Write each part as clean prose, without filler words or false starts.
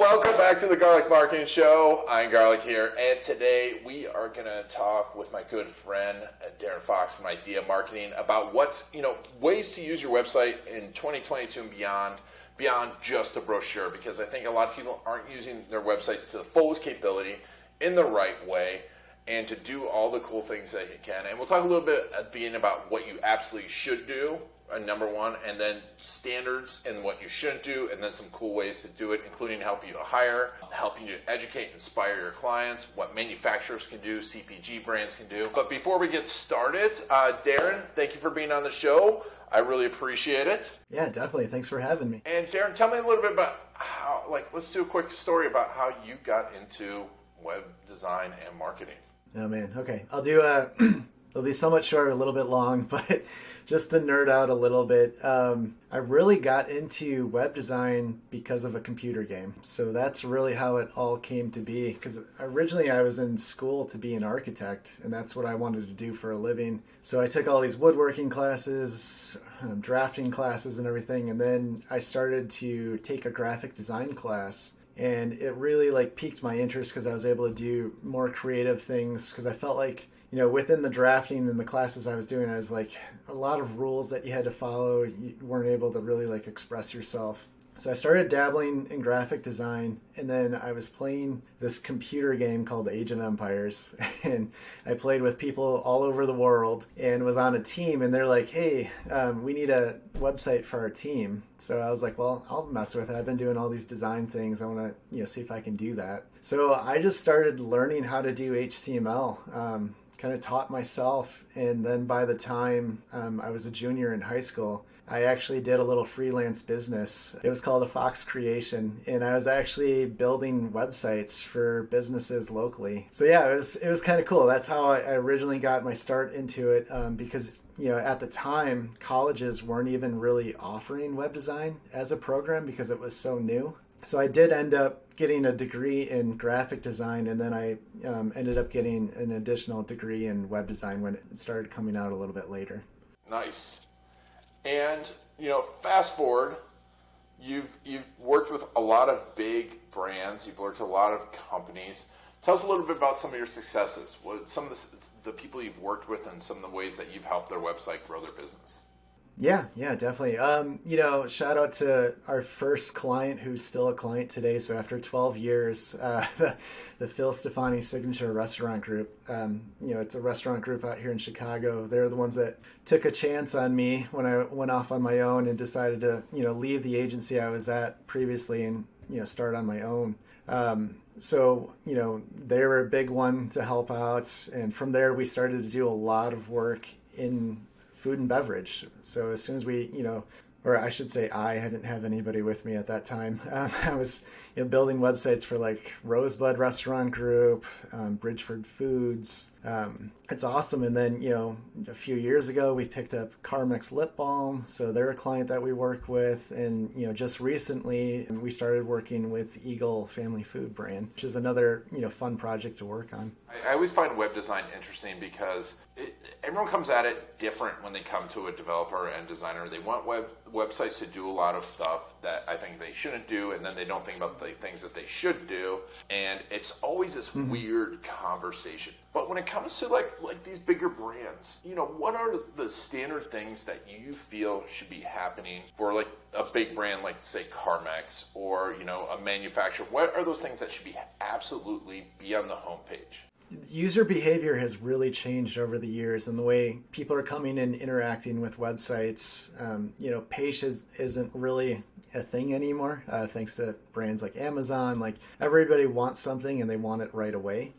Welcome back to the Garlic Marketing Show. I'm Garlic here, and today we are going to talk with my good friend Darren Fox from Idea Marketing about what's ways to use your website in 2022 and beyond just a brochure. Because I think a lot of people aren't using their websites to the fullest capability in the right way, and to do all the cool things that you can. And we'll talk a little bit at the beginning about what you absolutely should do. Number one, and then standards and what you shouldn't do, and then some cool ways to do it, including helping you to hire, helping you to educate and inspire your clients, what manufacturers can do, CPG brands can do. But before we get started, Darren, thank you for being on the show. I really appreciate it. Yeah, definitely. Thanks for having me. And Darren, tell me a little bit about how, let's do a quick story about how you got into web design and marketing. Oh man, okay. I'll do it'll be somewhat short, a little bit long, but just to nerd out a little bit, I really got into web design because of a computer game. So that's really how it all came to be. Because originally I was in school to be an architect, and that's what I wanted to do for a living. So I took all these woodworking classes, drafting classes and everything, and then I started to take a graphic design class. And it really piqued my interest because I was able to do more creative things, because I felt like, within the drafting and the classes I was doing, I was a lot of rules that you had to follow. You weren't able to really express yourself. So I started dabbling in graphic design, and then I was playing this computer game called Age of Empires, and I played with people all over the world and was on a team, and they're like, hey, we need a website for our team. So I was like, well, I'll mess with it. I've been doing all these design things. I want to see if I can do that. So I just started learning how to do HTML, kind of taught myself, and then by the time I was a junior in high school, I actually did a little freelance business. It was called a Fox Creation, and I was actually building websites for businesses locally. So yeah, it was kind of cool. That's how I originally got my start into it, because at the time, colleges weren't even really offering web design as a program because it was so new. So I did end up getting a degree in graphic design, and then I ended up getting an additional degree in web design when it started coming out a little bit later. Nice. And fast forward, you've worked with a lot of big brands. You've worked with a lot of companies. Tell us a little bit about some of your successes. What some of the people you've worked with, and some of the ways that you've helped their website grow their business. Yeah, definitely. Shout out to our first client, who's still a client today. So after 12 years, the Phil Stefani Signature Restaurant Group, it's a restaurant group out here in Chicago. They're the ones that took a chance on me when I went off on my own and decided to, leave the agency I was at previously and, start on my own. So, they were a big one to help out. And from there, we started to do a lot of work in food and beverage. So as soon as we, or I should say I didn't have anybody with me at that time. I was building websites for Rosebud Restaurant Group, Bridgeford Foods. It's awesome. And then, a few years ago, we picked up Carmex Lip Balm. So they're a client that we work with. And, just recently, we started working with Eagle Family Food brand, which is another, fun project to work on. I always find web design interesting because everyone comes at it different when they come to a developer and designer. They want websites to do a lot of stuff that I think they shouldn't do, and then they don't think about the things that they should do. And it's always this weird conversation. But when it comes to like these bigger brands, what are the standard things that you feel should be happening for a big brand like, say, Carmex, or a manufacturer? What are those things that should be absolutely be on the homepage? User behavior has really changed over the years, and the way people are coming and interacting with websites. Page isn't really a thing anymore, thanks to brands like Amazon. Everybody wants something and they want it right away.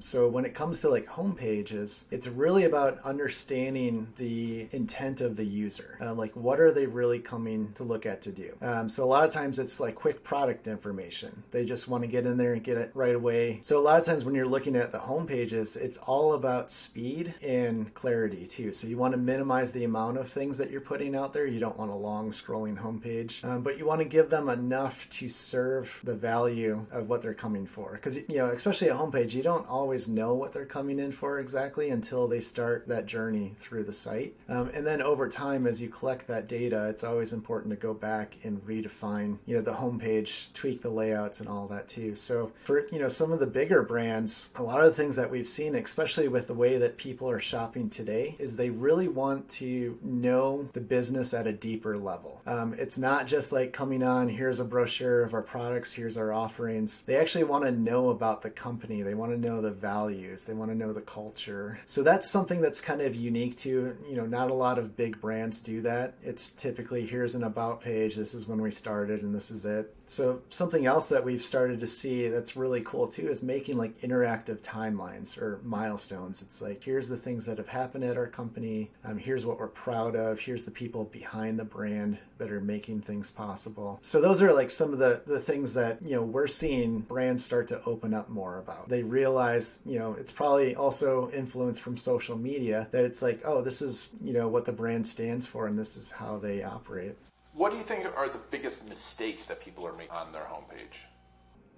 So when it comes to home pages, it's really about understanding the intent of the user. What are they really coming to look at to do? So a lot of times it's quick product information. They just want to get in there and get it right away. So a lot of times when you're looking at the home pages, it's all about speed and clarity too. So you want to minimize the amount of things that you're putting out there. You don't want a long scrolling homepage, but you want to give them enough to serve the value of what they're coming for. Because, especially a homepage, you don't don't always know what they're coming in for exactly until they start that journey through the site. And then over time, as you collect that data, it's always important to go back and redefine, the homepage, tweak the layouts and all that too. So for, some of the bigger brands, a lot of the things that we've seen, especially with the way that people are shopping today, is they really want to know the business at a deeper level. It's not just like coming on, here's a brochure of our products, here's our offerings. They actually want to know about the company. They want to know the values. They want to know the culture. So that's something that's kind of unique to, not a lot of big brands do that. It's typically, here's an about page, this is when we started and this is it. So something else that we've started to see that's really cool too is making like interactive timelines or milestones. It's like, here's the things that have happened at our company. Here's what we're proud of. Here's the people behind the brand that are making things possible. So those are like some of the things that, we're seeing brands start to open up more about. They realize, it's probably also influenced from social media that it's like, oh, this is, what the brand stands for and this is how they operate. What do you think are the biggest mistakes that people are making on their homepage?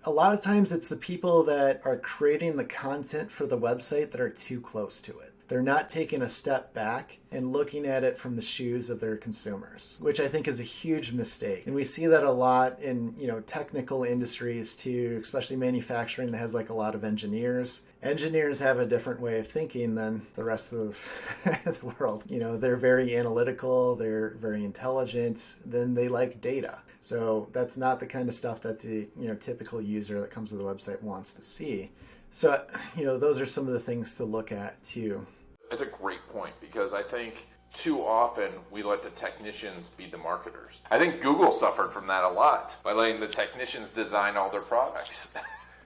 A lot of times it's the people that are creating the content for the website that are too close to it. They're not taking a step back and looking at it from the shoes of their consumers, which I think is a huge mistake. And we see that a lot in, technical industries too, especially manufacturing that has like a lot of engineers. Engineers have a different way of thinking than the rest of the world. They're very analytical, they're very intelligent, then they like data. So that's not the kind of stuff that the, typical user that comes to the website wants to see. So, those are some of the things to look at too. It's a great point because I think too often we let the technicians be the marketers. I think Google suffered from that a lot by letting the technicians design all their products.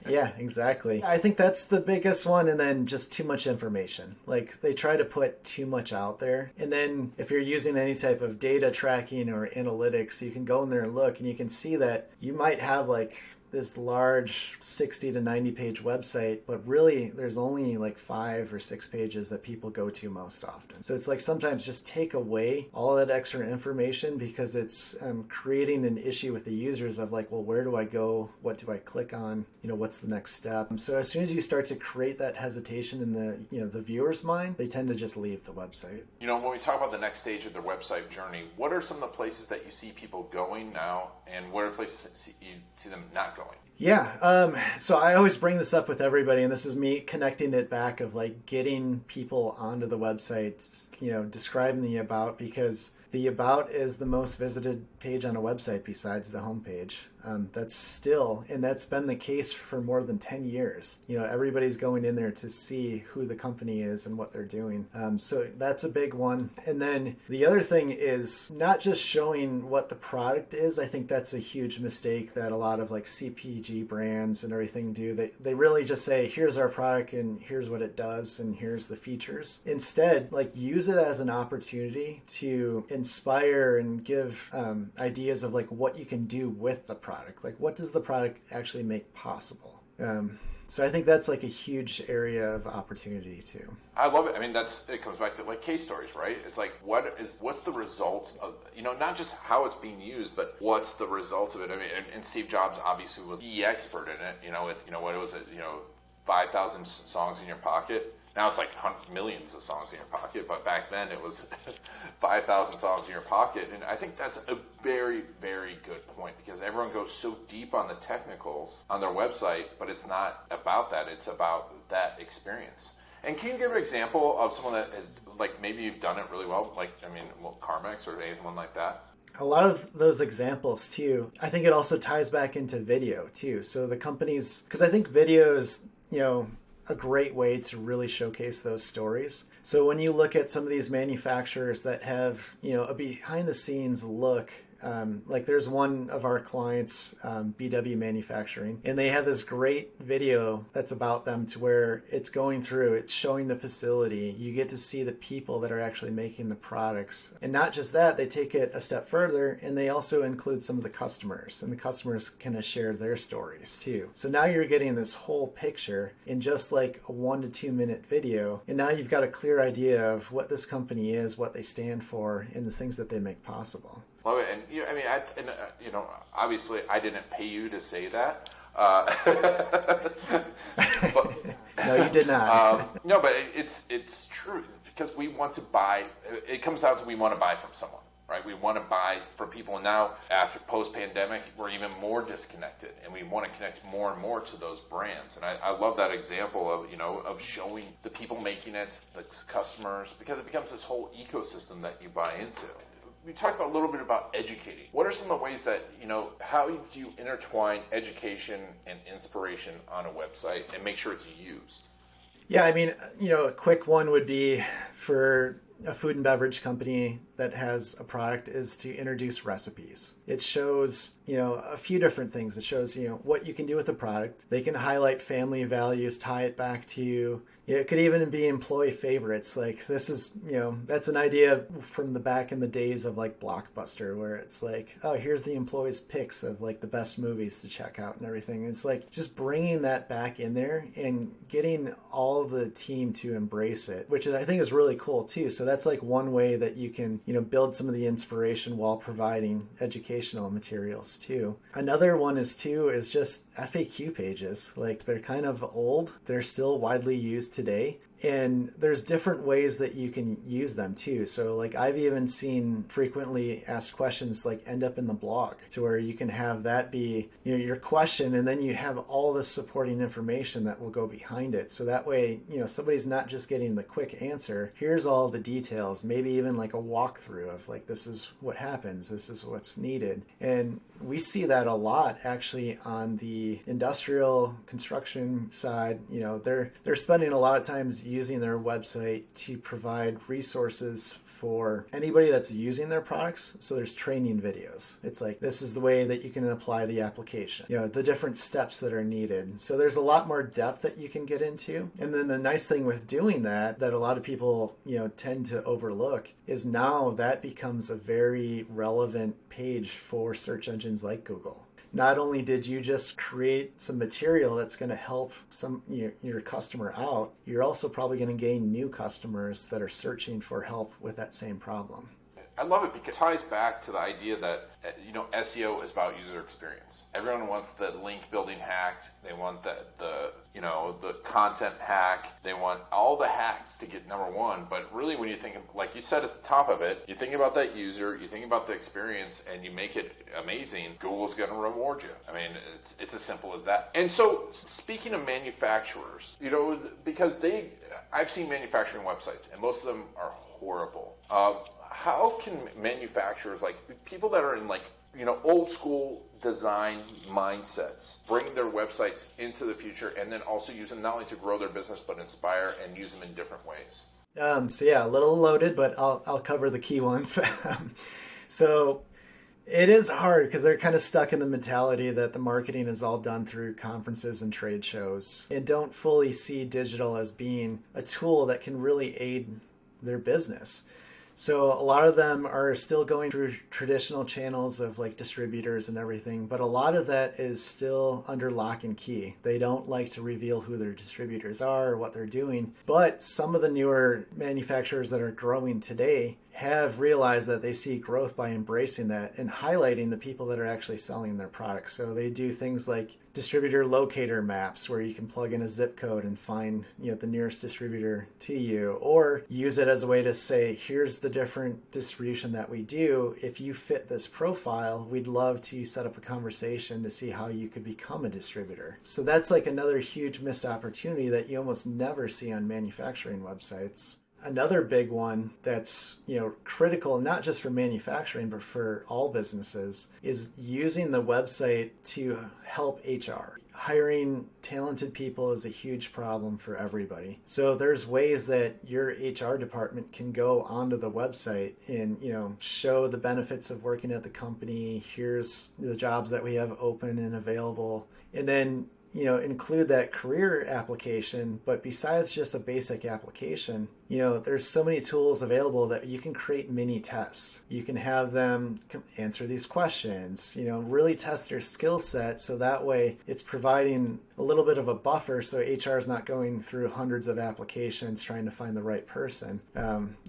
Yeah, exactly. I think that's the biggest one, and then just too much information. Like they try to put too much out there. And then if you're using any type of data tracking or analytics, you can go in there and look and you can see that you might have like this large 60 to 90 page website, but really there's only like 5 or 6 pages that people go to most often. So it's like sometimes just take away all that extra information because it's creating an issue with the users of like, well, where do I go? What do I click on? What's the next step? So as soon as you start to create that hesitation in the viewer's mind, they tend to just leave the website. When we talk about the next stage of their website journey, what are some of the places that you see people going now, and what are places you see them not going? Yeah, so I always bring this up with everybody, and this is me connecting it back of like getting people onto the website, describing the about, because the about is the most visited page on a website besides the homepage. That's been the case for more than 10 years. Everybody's going in there to see who the company is and what they're doing. So that's a big one. And then the other thing is not just showing what the product is. I think that's a huge mistake that a lot of like CPG brands and everything do. They really just say, here's our product and here's what it does and here's the features. Instead, like use it as an opportunity to inspire and give ideas of like what you can do with the product. Like what does the product actually make possible? So I think that's like a huge area of opportunity too. I love it. I mean, it comes back to like case stories, right? It's like, what's the result of, not just how it's being used, but what's the result of it? I mean, and Steve Jobs obviously was the expert in it, with, what was it, 5,000 songs in your pocket. Now it's like millions of songs in your pocket, but back then it was 5,000 songs in your pocket. And I think that's a very, very good point because everyone goes so deep on the technicals on their website, but it's not about that. It's about that experience. And can you give an example of someone that has, like, maybe you've done it really well, like, Carmex or anyone like that? A lot of those examples too, I think it also ties back into video too. So the companies, because I think video is, a great way to really showcase those stories. So when you look at some of these manufacturers that have, a behind the scenes look, like there's one of our clients, BW Manufacturing, and they have this great video that's about them to where it's going through, it's showing the facility. You get to see the people that are actually making the products. And not just that, they take it a step further and they also include some of the customers, and the customers kind of share their stories too. So now you're getting this whole picture in just like a 1 to 2 minute video. And now you've got a clear idea of what this company is, what they stand for, and the things that they make possible. Love it. And obviously I didn't pay you to say that, No, you did not. No, but it's true because we want to buy. It comes down to we want to buy from someone, right? We want to buy from people, and now after post-pandemic, we're even more disconnected, and we want to connect more and more to those brands. And I love that example of of showing the people making it, the customers, because it becomes this whole ecosystem that you buy into. We talked about a little bit about educating. What are some of the ways that, how do you intertwine education and inspiration on a website and make sure it's used? Yeah, I mean, a quick one would be for a food and beverage company that has a product is to introduce recipes. It shows, a few different things. It shows, what you can do with the product. They can highlight family values, tie it back to you. It could even be employee favorites. Like this is, that's an idea from the back in the days of like Blockbuster, where it's like, oh, here's the employees' picks of like the best movies to check out and everything. It's like just bringing that back in there and getting all of the team to embrace it, which I think is really cool too. So that's like one way that you can, build some of the inspiration while providing educational materials too. Another one is just FAQ pages. Like they're kind of old. They're still widely used today. And there's different ways that you can use them too. So like I've even seen frequently asked questions like end up in the blog to where you can have that be your question, and then you have all the supporting information that will go behind it. So that way, somebody's not just getting the quick answer. Here's all the details, maybe even like a walkthrough of like, this is what happens, this is what's needed. And we see that a lot actually on the industrial construction side. They're spending a lot of times using their website to provide resources for anybody that's using their products. So there's training videos. It's like, this is the way that you can apply the application, the different steps that are needed. So there's a lot more depth that you can get into. And then the nice thing with doing that a lot of people, tend to overlook is now that becomes a very relevant page for search engines like Google. Not only did you just create some material that's going to help your customer out, you're also probably going to gain new customers that are searching for help with that same problem. I love it because it ties back to the idea that SEO is about user experience. Everyone wants the link building hacked. They want the content hack. They want all the hacks to get number one. But really, when you think, like you said at the top of it, you think about that user, you think about the experience, and you make it amazing. Google's going to reward you. I mean, it's as simple as that. And so, speaking of manufacturers, because I've seen manufacturing websites, and most of them are horrible. How can manufacturers, like people that are in old school design mindsets, bring their websites into the future and then also use them not only to grow their business but inspire and use them in different ways? So yeah, a little loaded, but I'll cover the key ones. So it is hard because they're kind of stuck in the mentality that the marketing is all done through conferences and trade shows and don't fully see digital as being a tool that can really aid their business. So a lot of them are still going through traditional channels of like distributors and everything, but a lot of that is still under lock and key. They don't like to reveal who their distributors are or what they're doing. But some of the newer manufacturers that are growing today have realized that they see growth by embracing that and highlighting the people that are actually selling their products. So they do things like distributor locator maps where you can plug in a zip code and find the nearest distributor to you, or use it as a way to say, here's the different distribution that we do. If you fit this profile, we'd love to set up a conversation to see how you could become a distributor. So that's like another huge missed opportunity that you almost never see on manufacturing websites. Another big one that's critical not just for manufacturing but for all businesses is using the website to help HR. Hiring talented people is a huge problem for everybody. So there's ways that your HR department can go onto the website and show the benefits of working at the company. Here's the jobs that we have open and available, and then include that career application. But besides just a basic application, there's so many tools available that you can create mini tests. You can have them answer these questions, really test their skill set, so that way it's providing a little bit of a buffer so HR is not going through hundreds of applications trying to find the right person.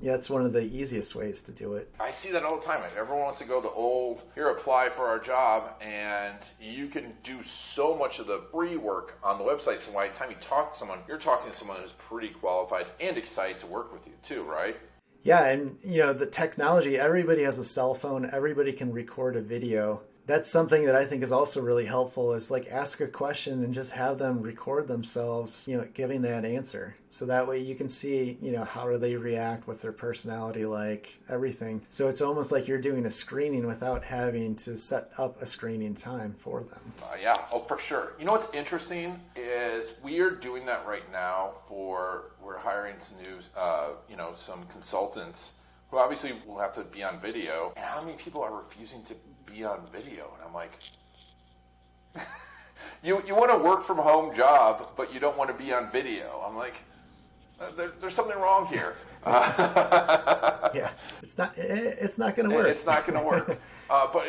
That's one of the easiest ways to do it. I see that all the time. Everyone wants to go the old, here, apply for our job, and you can do so much of the pre-work on the website, so by the time you talk to someone, you're talking to someone who's pretty qualified and excited to work with you too, right? Yeah, and the technology, everybody has a cell phone, everybody can record a video. That's something that I think is also really helpful, is like ask a question and just have them record themselves, giving that answer. So that way you can see, how do they react, what's their personality like, everything. So it's almost like you're doing a screening without having to set up a screening time for them. Yeah, for sure. What's interesting is we are doing that right now we're hiring some new, some consultants who obviously will have to be on video. And how many people are refusing to be on video? And I'm like, you want a work from home job, but you don't want to be on video. I'm like, there's something wrong here. Yeah, it's not going to work. It's not going to work. But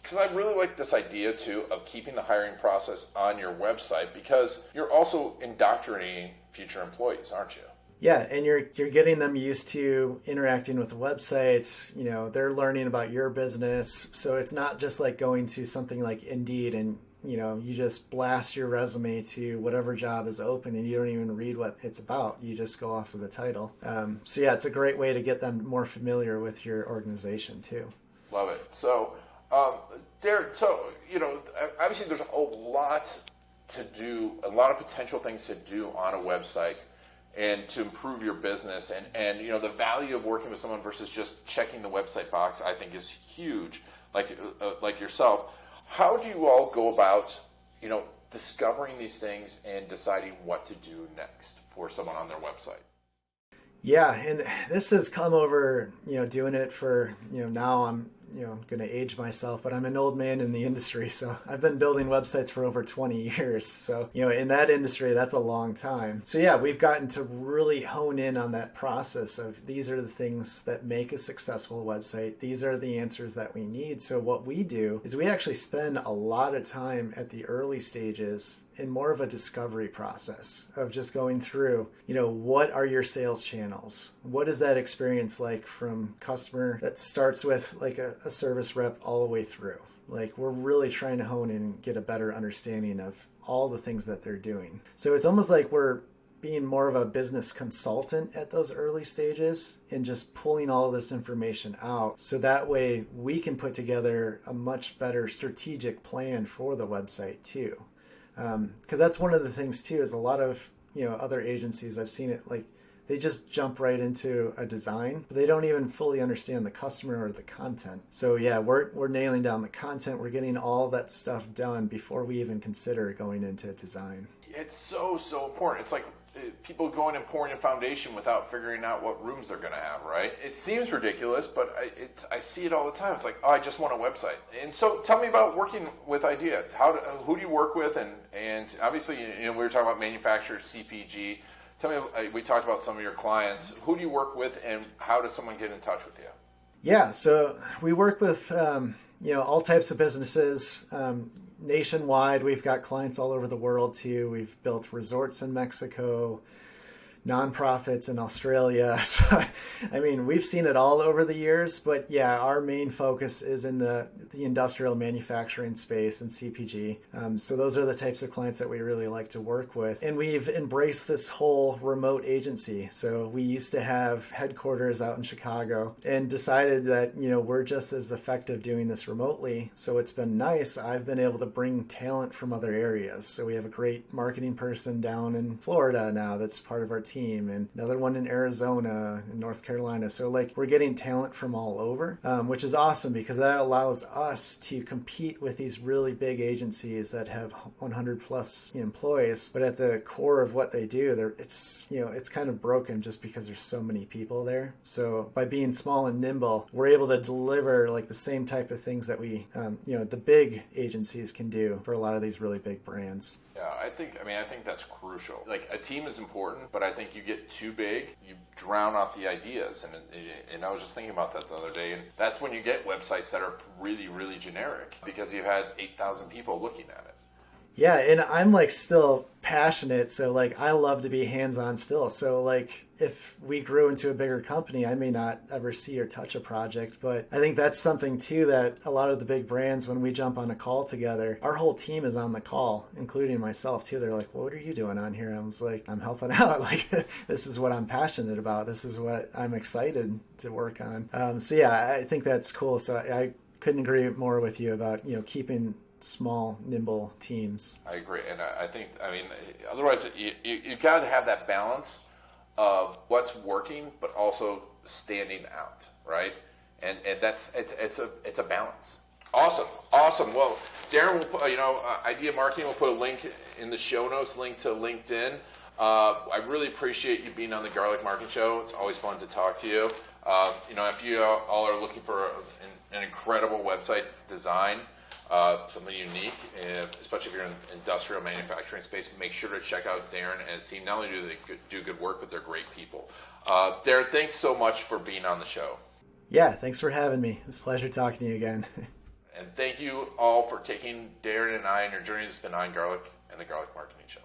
because I really like this idea too of keeping the hiring process on your website, because you're also indoctrinating future employees, aren't you? Yeah, and you're getting them used to interacting with the website. They're learning about your business. So it's not just like going to something like Indeed and you just blast your resume to whatever job is open and you don't even read what it's about. You just go off of the title. So yeah, it's a great way to get them more familiar with your organization too. Love it. So, Darren, obviously there's a lot to do, a lot of potential things to do on a website and to improve your business, and the value of working with someone versus just checking the website box, I think, is huge. Like yourself, how do you all go about discovering these things and deciding what to do next for someone on their website? Yeah, and this has come over doing it for now I'm going to age myself, but I'm an old man in the industry, so I've been building websites for over 20 years. So, in that industry, that's a long time. So yeah, we've gotten to really hone in on that process of these are the things that make a successful website. These are the answers that we need. So what we do is we actually spend a lot of time at the early stages in more of a discovery process of just going through, what are your sales channels? What is that experience like from customer that starts with like a service rep all the way through? Like we're really trying to hone in and get a better understanding of all the things that they're doing. So it's almost like we're being more of a business consultant at those early stages and just pulling all of this information out. So that way we can put together a much better strategic plan for the website too. Because that's one of the things too, is a lot of other agencies, I've seen it, like they just jump right into a design, but they don't even fully understand the customer or the content. So yeah, we're nailing down the content. We're getting all that stuff done before we even consider going into design. It's so important. It's like people going and pouring a foundation without figuring out what rooms they're going to have, right? It seems ridiculous, but I see it all the time. It's like, I just want a website. And so tell me about working with Idea. Who do you work with? And obviously, we were talking about manufacturers, CPG. Tell me, we talked about some of your clients. Who do you work with, and how does someone get in touch with you? Yeah, so we work with all types of businesses. Nationwide, we've got clients all over the world too. We've built resorts in Mexico, nonprofits in Australia. So, we've seen it all over the years, but yeah, our main focus is in the industrial manufacturing space and CPG. So those are the types of clients that we really like to work with. And we've embraced this whole remote agency. So we used to have headquarters out in Chicago and decided that, we're just as effective doing this remotely. So it's been nice. I've been able to bring talent from other areas. So we have a great marketing person down in Florida now that's part of our team, and another one in Arizona and North Carolina. So we're getting talent from all over, which is awesome because that allows us to compete with these really big agencies that have 100 plus employees. But at the core of what they do, it's kind of broken just because there's so many people there. So by being small and nimble, we're able to deliver like the same type of things that we, the big agencies can do for a lot of these really big brands. Yeah, I think that's crucial. Like, a team is important, but I think you get too big, you drown out the ideas. And I was just thinking about that the other day, and that's when you get websites that are really, really generic because you've had 8,000 people looking at it. Yeah, and I'm like still passionate, so like I love to be hands-on still. So like if we grew into a bigger company, I may not ever see or touch a project, but I think that's something too that a lot of the big brands, when we jump on a call together, our whole team is on the call, including myself too. They're like, "What are you doing on here?" I was like, "I'm helping out. Like this is what I'm passionate about. This is what I'm excited to work on." So yeah, I think that's cool. So I couldn't agree more with you about keeping small, nimble teams. I agree, and otherwise you got to have that balance of what's working, but also standing out, right? And that's it's a balance. Awesome. Well, Darren will put Idea Marketing will put a link in the show notes, link to LinkedIn. I really appreciate you being on the Garlic Marketing Show. It's always fun to talk to you. If you all are looking for an incredible website design. Something unique, especially if you're in the industrial manufacturing space, make sure to check out Darren and his team. Not only do they do good work, but they're great people. Darren, thanks so much for being on the show. Yeah, thanks for having me. It's a pleasure talking to you again. And thank you all for taking Darren and I on your journey. This has been On Garlic and the Garlic Marketing Show.